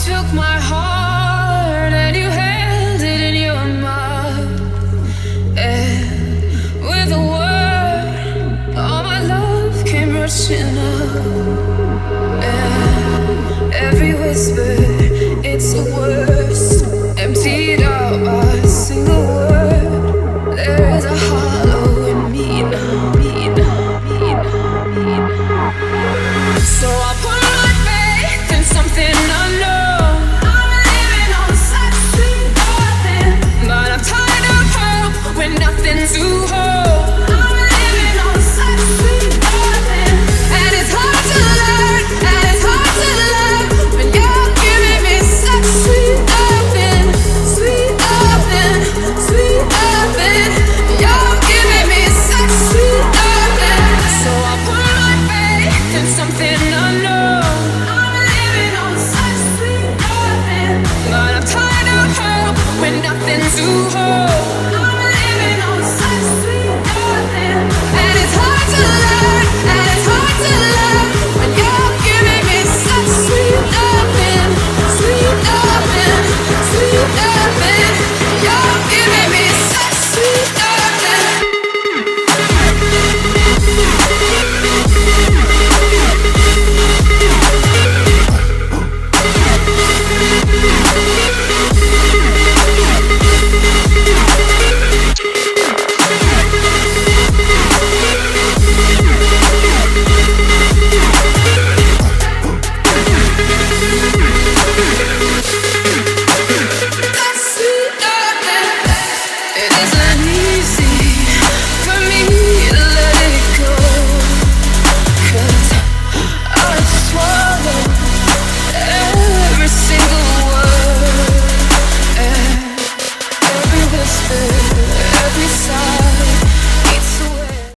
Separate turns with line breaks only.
took my heart and you held it in your mouth. And with a word, all my love came rushing up. And every whisper, it's the worst, emptied out by a single word. There is a hollow in me now, me now, me now, me now. So I put my faith in something unknown. I'm living on such sweet nothing, but I'm tired of hope when nothing's to hope.